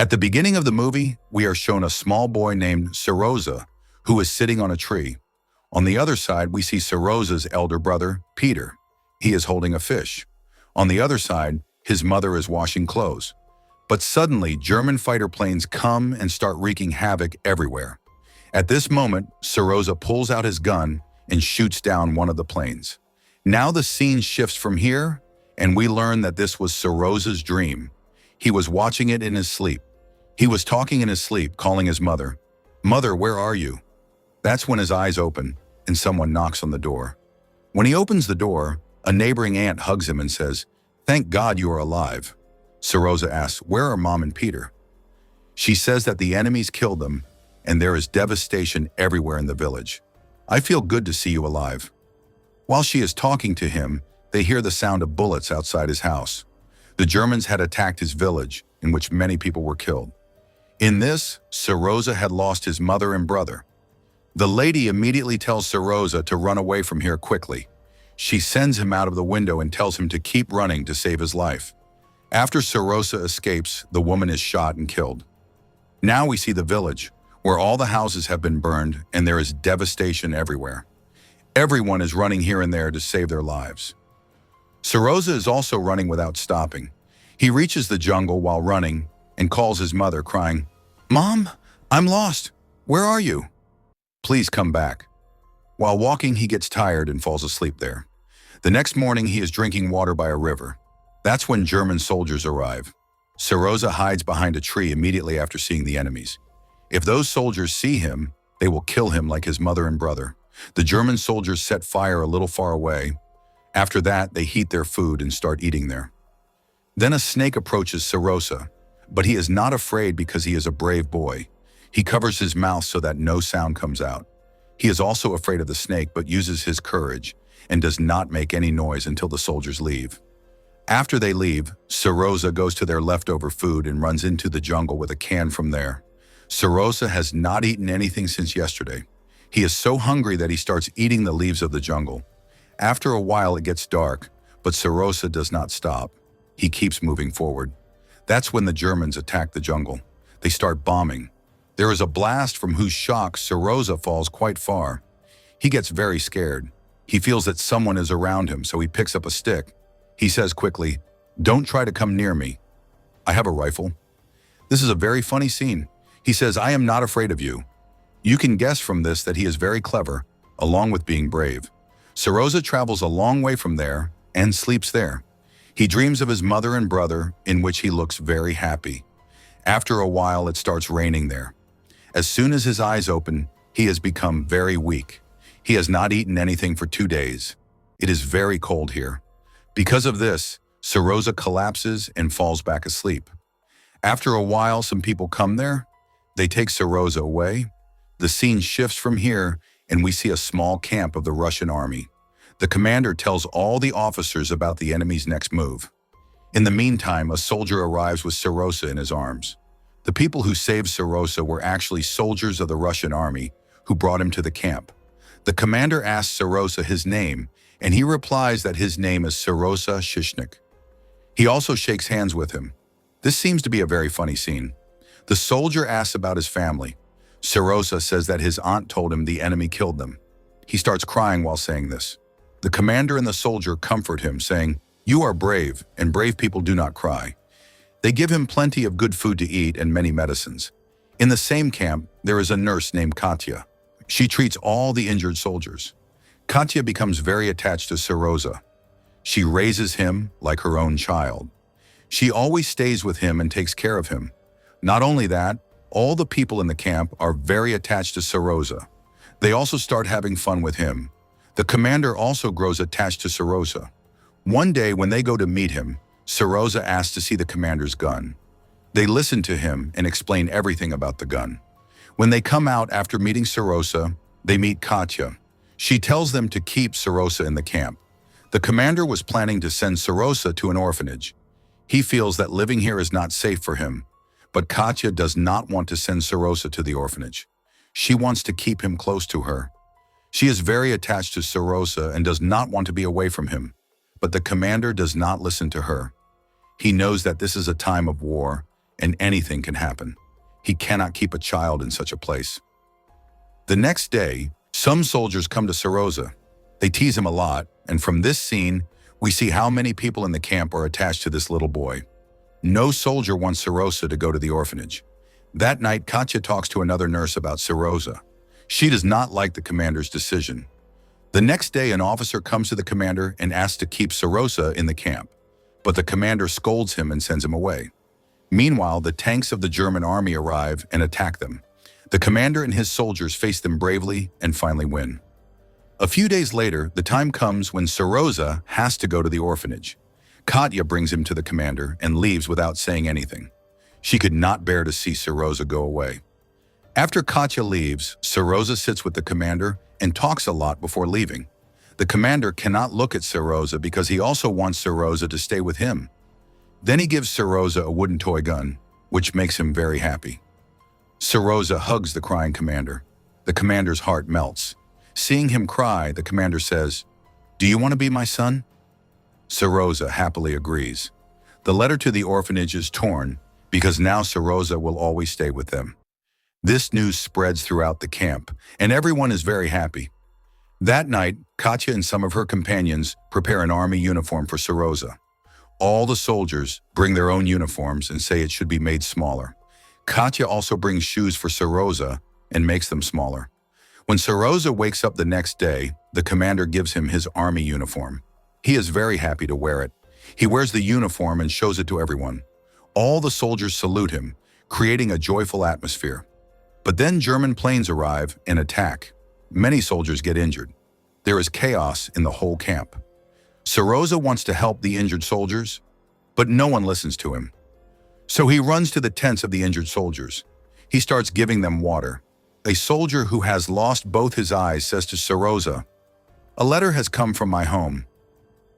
At the beginning of the movie, we are shown a small boy named Seroza, who is sitting on a tree. On the other side, we see Seroza's elder brother, Peter. He is holding a fish. On the other side, his mother is washing clothes. But suddenly, German fighter planes come and start wreaking havoc everywhere. At this moment, Seroza pulls out his gun and shoots down one of the planes. Now the scene shifts from here, and we learn that this was Seroza's dream. He was watching it in his sleep. He was talking in his sleep, calling his mother. "Mother, where are you?" That's when his eyes open, and someone knocks on the door. When he opens the door, a neighboring aunt hugs him and says, "Thank God you are alive." Seroza asks, "Where are Mom and Peter?" She says that the enemies killed them, and there is devastation everywhere in the village. "I feel good to see you alive." While she is talking to him, they hear the sound of bullets outside his house. The Germans had attacked his village, in which many people were killed. In this, Seroza had lost his mother and brother. The lady immediately tells Seroza to run away from here quickly. She sends him out of the window and tells him to keep running to save his life. After Seroza escapes, the woman is shot and killed. Now we see the village, where all the houses have been burned and there is devastation everywhere. Everyone is running here and there to save their lives. Seroza is also running without stopping. He reaches the jungle while running and calls his mother, crying, "Mom, I'm lost. Where are you? Please come back." While walking, he gets tired and falls asleep there. The next morning, he is drinking water by a river. That's when German soldiers arrive. Seroza hides behind a tree immediately after seeing the enemies. If those soldiers see him, they will kill him like his mother and brother. The German soldiers set fire a little far away. After that, they heat their food and start eating there. Then a snake approaches Seroza, but he is not afraid because he is a brave boy. He covers his mouth so that no sound comes out. He is also afraid of the snake but uses his courage and does not make any noise until the soldiers leave. After they leave, Seroza goes to their leftover food and runs into the jungle with a can from there. Seroza has not eaten anything since yesterday. He is so hungry that he starts eating the leaves of the jungle. After a while, it gets dark, but Seroza does not stop. He keeps moving forward. That's when the Germans attack the jungle. They start bombing. There is a blast from whose shock Seroza falls quite far. He gets very scared. He feels that someone is around him, so he picks up a stick. He says quickly, "Don't try to come near me. I have a rifle." This is a very funny scene. He says, "I am not afraid of you." You can guess from this that he is very clever, along with being brave. Seroza travels a long way from there and sleeps there. He dreams of his mother and brother, in which he looks very happy. After a while, it starts raining there. As soon as his eyes open, he has become very weak. He has not eaten anything for 2 days. It is very cold here. Because of this, Seroza collapses and falls back asleep. After a while, some people come there. They take Seroza away. The scene shifts from here, and we see a small camp of the Russian army. The commander tells all the officers about the enemy's next move. In the meantime, a soldier arrives with Seroza in his arms. The people who saved Seroza were actually soldiers of the Russian army who brought him to the camp. The commander asks Seroza his name, and he replies that his name is Seroza Shishnik. He also shakes hands with him. This seems to be a very funny scene. The soldier asks about his family. Seroza says that his aunt told him the enemy killed them. He starts crying while saying this. The commander and the soldier comfort him, saying, "You are brave, and brave people do not cry." They give him plenty of good food to eat and many medicines. In the same camp, there is a nurse named Katya. She treats all the injured soldiers. Katya becomes very attached to Seroza. She raises him like her own child. She always stays with him and takes care of him. Not only that, all the people in the camp are very attached to Seroza. They also start having fun with him. The commander also grows attached to Seroza. One day when they go to meet him, Seroza asks to see the commander's gun. They listen to him and explain everything about the gun. When they come out after meeting Seroza, they meet Katya. She tells them to keep Seroza in the camp. The commander was planning to send Seroza to an orphanage. He feels that living here is not safe for him, but Katya does not want to send Seroza to the orphanage. She wants to keep him close to her. She is very attached to Seroza and does not want to be away from him, but the commander does not listen to her. He knows that this is a time of war, and anything can happen. He cannot keep a child in such a place. The next day, some soldiers come to Seroza. They tease him a lot, and from this scene, we see how many people in the camp are attached to this little boy. No soldier wants Seroza to go to the orphanage. That night, Katya talks to another nurse about Seroza. She does not like the commander's decision. The next day, an officer comes to the commander and asks to keep Seroza in the camp, but the commander scolds him and sends him away. Meanwhile, the tanks of the German army arrive and attack them. The commander and his soldiers face them bravely and finally win. A few days later, the time comes when Seroza has to go to the orphanage. Katya brings him to the commander and leaves without saying anything. She could not bear to see Seroza go away. After Katya leaves, Seroza sits with the commander and talks a lot before leaving. The commander cannot look at Seroza because he also wants Seroza to stay with him. Then he gives Seroza a wooden toy gun, which makes him very happy. Seroza hugs the crying commander. The commander's heart melts. Seeing him cry, the commander says, "Do you want to be my son?" Seroza happily agrees. The letter to the orphanage is torn because now Seroza will always stay with them. This news spreads throughout the camp, and everyone is very happy. That night, Katya and some of her companions prepare an army uniform for Seroza. All the soldiers bring their own uniforms and say it should be made smaller. Katya also brings shoes for Seroza and makes them smaller. When Seroza wakes up the next day, the commander gives him his army uniform. He is very happy to wear it. He wears the uniform and shows it to everyone. All the soldiers salute him, creating a joyful atmosphere. But then German planes arrive and attack. Many soldiers get injured. There is chaos in the whole camp. Seroza wants to help the injured soldiers, but no one listens to him. So he runs to the tents of the injured soldiers. He starts giving them water. A soldier who has lost both his eyes says to Seroza, "A letter has come from my home.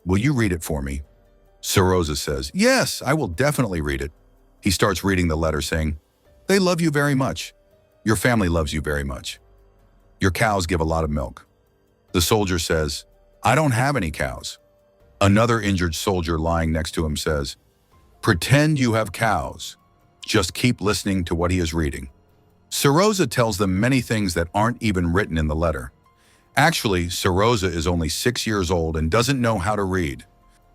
Will you read it for me?" Seroza says, "Yes, I will definitely read it." He starts reading the letter saying, "They love you very much. Your family loves you very much. Your cows give a lot of milk." The soldier says, "I don't have any cows." Another injured soldier lying next to him says, "Pretend you have cows. Just keep listening to what he is reading." Seroza tells them many things that aren't even written in the letter. Actually, Seroza is only 6 years old and doesn't know how to read.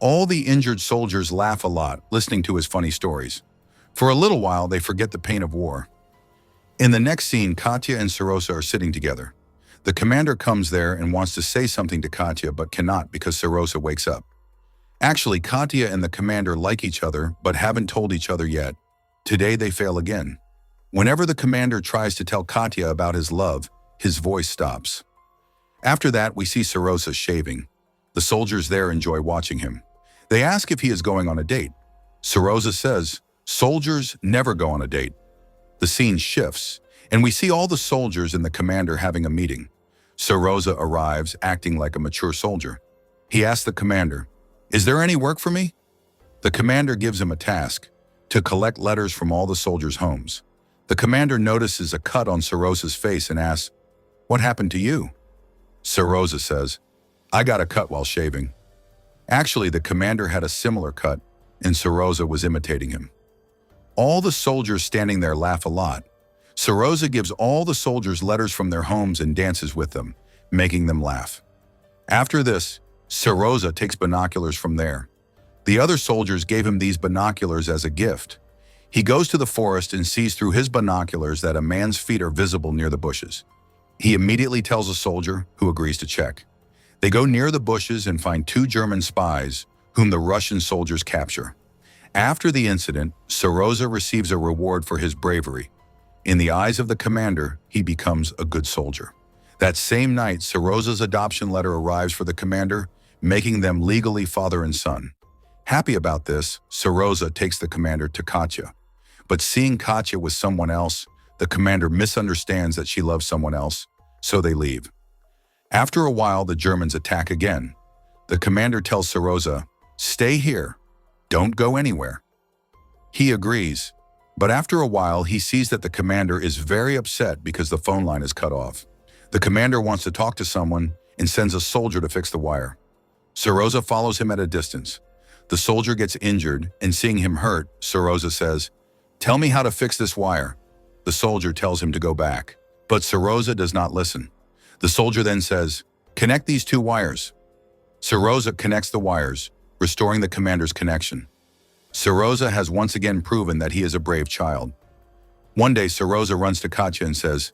All the injured soldiers laugh a lot listening to his funny stories. For a little while, they forget the pain of war. In the next scene, Katya and Seroza are sitting together. The commander comes there and wants to say something to Katya but cannot because Seroza wakes up. Actually, Katya and the commander like each other but haven't told each other yet. Today they fail again. Whenever the commander tries to tell Katya about his love, his voice stops. After that, we see Seroza shaving. The soldiers there enjoy watching him. They ask if he is going on a date. Seroza says, "Soldiers never go on a date." The scene shifts, and we see all the soldiers and the commander having a meeting. Seroza arrives, acting like a mature soldier. He asks the commander, "Is there any work for me?" The commander gives him a task, to collect letters from all the soldiers' homes. The commander notices a cut on Seroza's face and asks, "What happened to you?" Seroza says, "I got a cut while shaving." Actually, the commander had a similar cut, and Seroza was imitating him. All the soldiers standing there laugh a lot. Seroza gives all the soldiers letters from their homes and dances with them, making them laugh. After this, Seroza takes binoculars from there. The other soldiers gave him these binoculars as a gift. He goes to the forest and sees through his binoculars that a man's feet are visible near the bushes. He immediately tells a soldier, who agrees to check. They go near the bushes and find 2 German spies, whom the Russian soldiers capture. After the incident, Seroza receives a reward for his bravery. In the eyes of the commander, he becomes a good soldier. That same night, Seroza's adoption letter arrives for the commander, making them legally father and son. Happy about this, Seroza takes the commander to Katya. But seeing Katya with someone else, the commander misunderstands that she loves someone else, so they leave. After a while, the Germans attack again. The commander tells Seroza, "Stay here. Don't go anywhere." He agrees, but after a while, he sees that the commander is very upset because the phone line is cut off. The commander wants to talk to someone and sends a soldier to fix the wire. Seroza follows him at a distance. The soldier gets injured, and seeing him hurt, Seroza says, "Tell me how to fix this wire." The soldier tells him to go back, but Seroza does not listen. The soldier then says, "Connect these two wires." Seroza connects the wires, restoring the commander's connection. Seroza has once again proven that he is a brave child. One day, Seroza runs to Katya and says,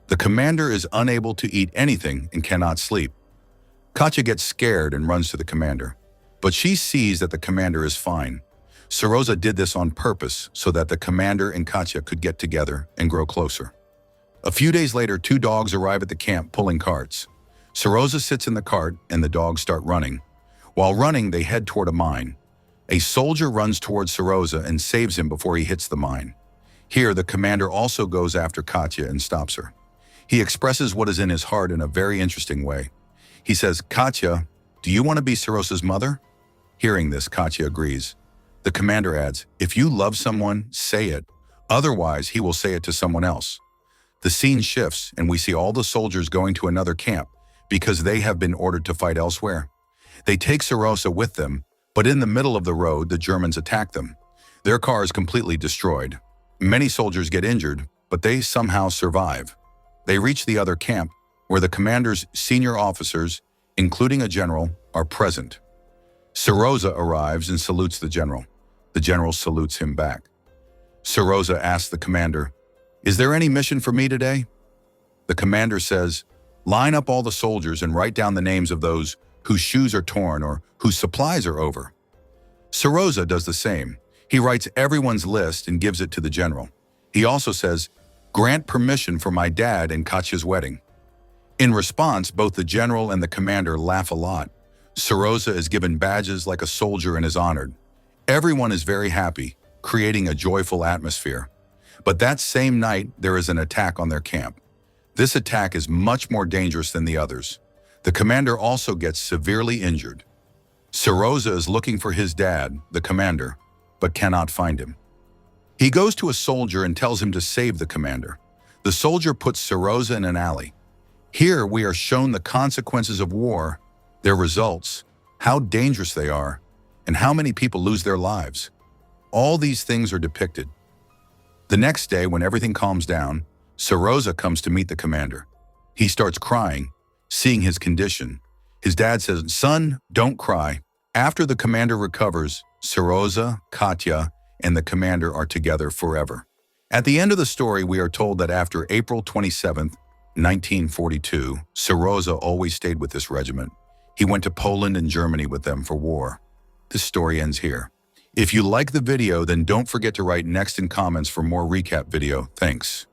"The commander is unable to eat anything and cannot sleep." Katya gets scared and runs to the commander, but she sees that the commander is fine. Seroza did this on purpose so that the commander and Katya could get together and grow closer. A few days later, two dogs arrive at the camp pulling carts. Seroza sits in the cart and the dogs start running. While running, they head toward a mine. A soldier runs towards Seroza and saves him before he hits the mine. Here, the commander also goes after Katya and stops her. He expresses what is in his heart in a very interesting way. He says, "Katya, do you want to be Seroza's mother?" Hearing this, Katya agrees. The commander adds, "If you love someone, say it. Otherwise, he will say it to someone else." The scene shifts and we see all the soldiers going to another camp because they have been ordered to fight elsewhere. They take Seroza with them, but in the middle of the road, the Germans attack them. Their car is completely destroyed. Many soldiers get injured, but they somehow survive. They reach the other camp, where the commander's senior officers, including a general, are present. Seroza arrives and salutes the general. The general salutes him back. Seroza asks the commander, "Is there any mission for me today?" The commander says, "Line up all the soldiers and write down the names of those whose shoes are torn or whose supplies are over." Seroza does the same. He writes everyone's list and gives it to the general. He also says, "Grant permission for my dad and Katya's wedding." In response, both the general and the commander laugh a lot. Seroza is given badges like a soldier and is honored. Everyone is very happy, creating a joyful atmosphere. But that same night, there is an attack on their camp. This attack is much more dangerous than the others. The commander also gets severely injured. Seroza is looking for his dad, the commander, but cannot find him. He goes to a soldier and tells him to save the commander. The soldier puts Seroza in an alley. Here we are shown the consequences of war, their results, how dangerous they are, and how many people lose their lives. All these things are depicted. The next day, when everything calms down, Seroza comes to meet the commander. He starts crying, seeing his condition. His dad says, "Son, don't cry." After the commander recovers, Seroza, Katya, and the commander are together forever. At the end of the story, we are told that after April 27th, 1942, Seroza always stayed with this regiment. He went to Poland and Germany with them for war. This story ends here. If you like the video, then don't forget to write next in comments for more recap video. Thanks.